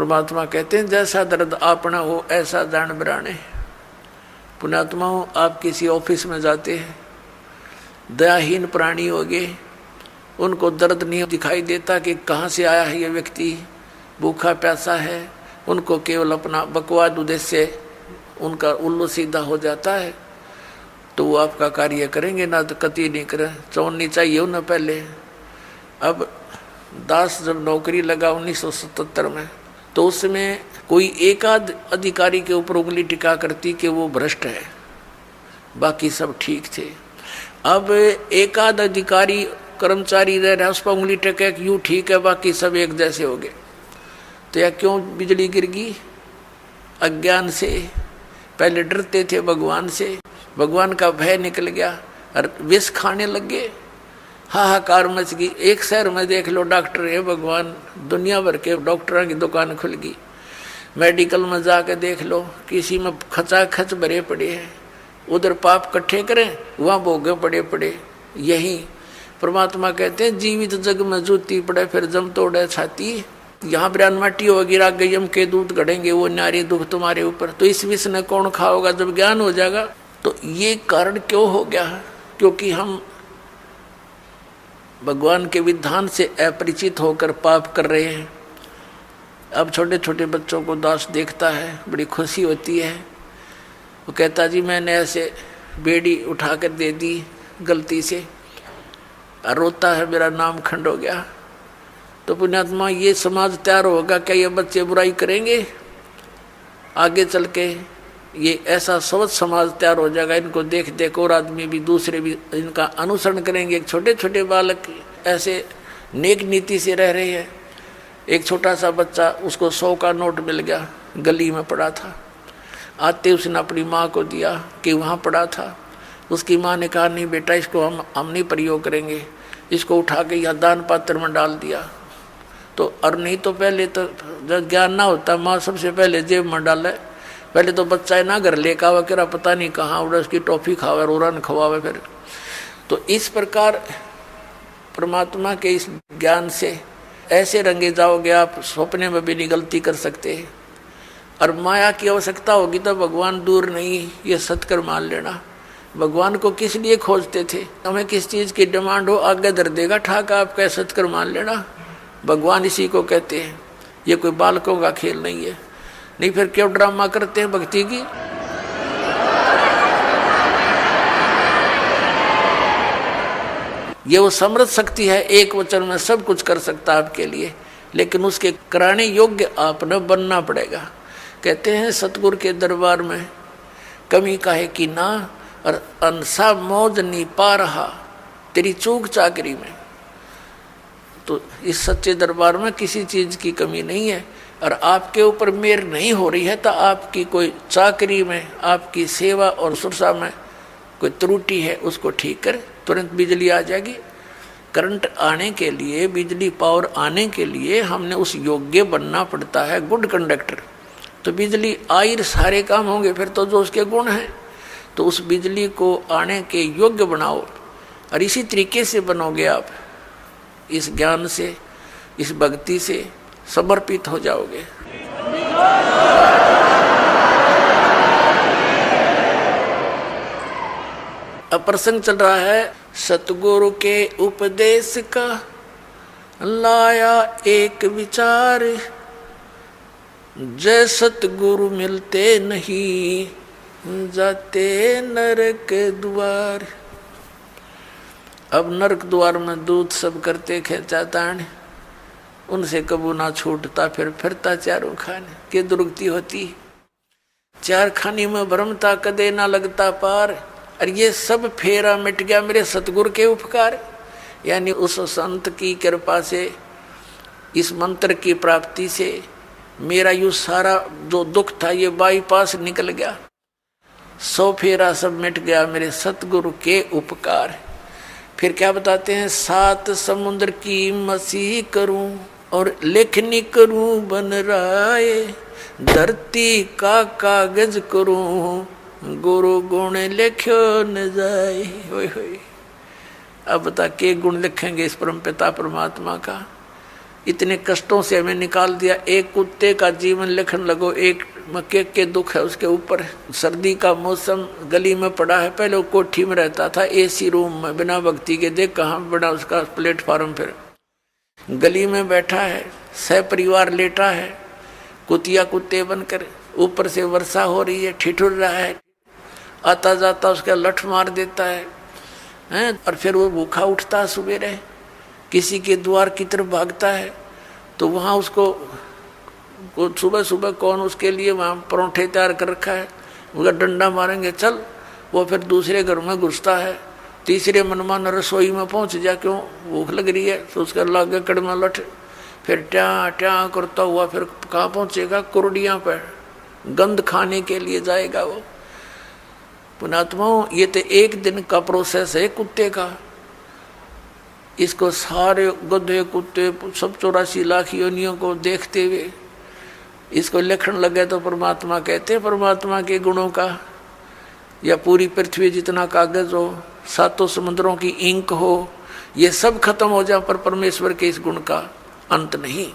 परमात्मा कहते हैं जैसा दर्द आपना हो ऐसा जान बराने। पुण्यात्मा हो, आप किसी ऑफिस में जाते हैं, दयाहीन प्राणी हो गए, उनको दर्द नहीं दिखाई देता कि कहाँ से आया है ये व्यक्ति, भूखा प्यासा है, उनको केवल अपना बकवाद उद्देश्य उनका उल्लू सीधा हो जाता है, तो वो आपका कार्य करेंगे ना, तो कति नहीं करें। चौनी चाहिए उन्हें पहले। अब दास जब नौकरी लगा 1977 में, तो उसमें कोई एक आध अधिकारी के ऊपर उंगली टिका करती कि वो भ्रष्ट है, बाकी सब ठीक थे। अब एक आध अधिकारी कर्मचारी रह रहा है, उस पर उंगली टिका कि यूँ ठीक है, बाकी सब एक जैसे हो गए। तो यह क्यों बिजली गिर गई? अज्ञान से। पहले डरते थे भगवान से, भगवान का भय निकल गया और विष खाने लग गए, हाहाकार मच गई। एक शहर में देख लो डॉक्टर है भगवान, दुनिया भर के डॉक्टरों की दुकान खुल गई। मेडिकल में जाके देख लो, किसी में खचाखच भरे पड़े हैं, उधर पाप इकट्ठे करें, वहाँ भोगे पड़े पड़े। यही परमात्मा कहते हैं जीवित जग में जूती पड़े फिर जम तोड़े छाती। यहाँ ब्रान माटी हो गिरा गयम के दूध गढ़ेंगे वो नारी दुख तुम्हारे ऊपर। तो इस विष ने कौन खाओगा जब ज्ञान हो जाएगा? तो ये कारण क्यों हो गया है? क्योंकि हम भगवान के विधान से अपरिचित होकर पाप कर रहे हैं। अब छोटे छोटे बच्चों को दास देखता है, बड़ी खुशी होती है। वो कहता जी मैंने ऐसे बेड़ी उठाकर दे दी गलती से, रोता है मेरा नाम खंड हो गया। तो पुण्यात्मा ये समाज तैयार होगा क्या? ये बच्चे बुराई करेंगे आगे चल के? ये ऐसा स्वच्छ समाज तैयार हो जाएगा, इनको देख देख और आदमी भी दूसरे भी इनका अनुसरण करेंगे। एक छोटे छोटे बालक ऐसे नेक नीति से रह रहे हैं। एक छोटा सा बच्चा, उसको 100 का नोट मिल गया, गली में पड़ा था, आते उसने अपनी माँ को दिया कि वहाँ पड़ा था। उसकी माँ ने कहा नहीं बेटा इसको हम नहीं प्रयोग करेंगे, इसको उठा के यहाँ दान पात्र में डाल दिया। तो और नहीं तो पहले तो जब ज्ञान ना होता माँ सबसे पहले जेब में डाले। पहले तो बच्चा ना घर लेकर आवा करा पता नहीं कहाँ उड़ा, उसकी टॉफी खावे रोरन खवावे फिर। तो इस प्रकार परमात्मा के इस ज्ञान से ऐसे रंगे जाओगे आप, सपने में भी नहीं गलती कर सकते। और माया की आवश्यकता होगी तो भगवान दूर नहीं, ये सत्कर मान लेना। भगवान को किस लिए खोजते थे? हमें किस चीज़ की डिमांड हो आगे धर देगा ठाका, आप कैसे सत्कर मान लेना। भगवान इसी को कहते हैं, ये कोई बालकों का खेल नहीं है। नहीं फिर क्यों ड्रामा करते हैं भक्ति की? ये वो समृद्ध शक्ति है, एक वचन में सब कुछ कर सकता है आपके लिए, लेकिन उसके कराने योग्य आपने बनना पड़ेगा। कहते हैं सतगुरु के दरबार में कमी काहे की ना, और अंसा मौज नहीं पा रहा तेरी चूक चाकरी में। तो इस सच्चे दरबार में किसी चीज़ की कमी नहीं है, और आपके ऊपर मेहर नहीं हो रही है तो आपकी कोई चाकरी में, आपकी सेवा और सुरक्षा में कोई त्रुटि है, उसको ठीक कर, तुरंत बिजली आ जाएगी। करंट आने के लिए, बिजली पावर आने के लिए हमने उस योग्य बनना पड़ता है, गुड कंडक्टर। तो बिजली आई सारे काम होंगे फिर तो जो उसके गुण हैं। तो उस बिजली को आने के योग्य बनाओ, और इसी तरीके से बनोगे आप, इस ज्ञान से, इस भक्ति से समर्पित हो जाओगे। अब प्रसंग चल रहा है सतगुरु के उपदेश का, लाया एक विचार, जय सतगुरु मिलते नहीं जाते नरक द्वार। अब नरक द्वार में दूत सब करते खेचातान, उनसे कबू ना छूटता, फिर फिरता चारों खाने के दुर्गति होती। चार खानी में भ्रमता कदे ना लगता पार। और ये सब फेरा मिट गया मेरे सतगुरु के उपकार, यानी उस संत की कृपा से, इस मंत्र की प्राप्ति से मेरा यू सारा जो दुख था ये बाईपास निकल गया। 100 फेरा सब मिट गया मेरे सतगुरु के उपकार। फिर क्या बताते हैं? 7 समुद्र की मसीह करूं और लेखनी करूं बन राय, धरती का कागज करूं गुरु गुण लिखो न जाए। होय होय। अब बता के गुण लिखेंगे इस परम पिता परमात्मा का? इतने कष्टों से हमें निकाल दिया। एक कुत्ते का जीवन लिखने लगो, एक मक्के के दुख है उसके ऊपर। सर्दी का मौसम, गली में पड़ा है, पहले वो कोठी में रहता था एसी रूम में बिना भक्ति के, देख कहाँ बना उसका प्लेटफार्म, फिर गली में बैठा है, सह परिवार लेटा है, कुतिया कुत्ते बनकर, ऊपर से वर्षा हो रही है, ठिठुर रहा है, आता जाता उसका लठ मार देता है, और फिर वो भूखा उठता है सुबेरे, किसी के द्वार की तरफ भागता है, तो वहाँ उसको सुबह सुबह कौन उसके लिए वहाँ परोठे तैयार कर रखा है, उसका डंडा मारेंगे चल, वो फिर दूसरे घर में घुसता है, तीसरे मनमान रसोई में पहुँच जा, क्यों भूख लग रही है, तो उसका लागे कड़मा लठ, फिर ट्या ट्या करता हुआ फिर कहाँ पहुँचेगा, कुरडियाँ पर गंध खाने के लिए जाएगा वो। पुणात्माओं, ये तो एक दिन का प्रोसेस है कुत्ते का। इसको सारे गधे कुत्ते सब 84 लाख योनियों को देखते हुए इसको लिखने लगे तो परमात्मा कहते हैं परमात्मा के गुणों का, या पूरी पृथ्वी जितना कागज हो, 7 समुद्रों की इंक हो, ये सब खत्म हो जाए पर परमेश्वर के इस गुण का अंत नहीं।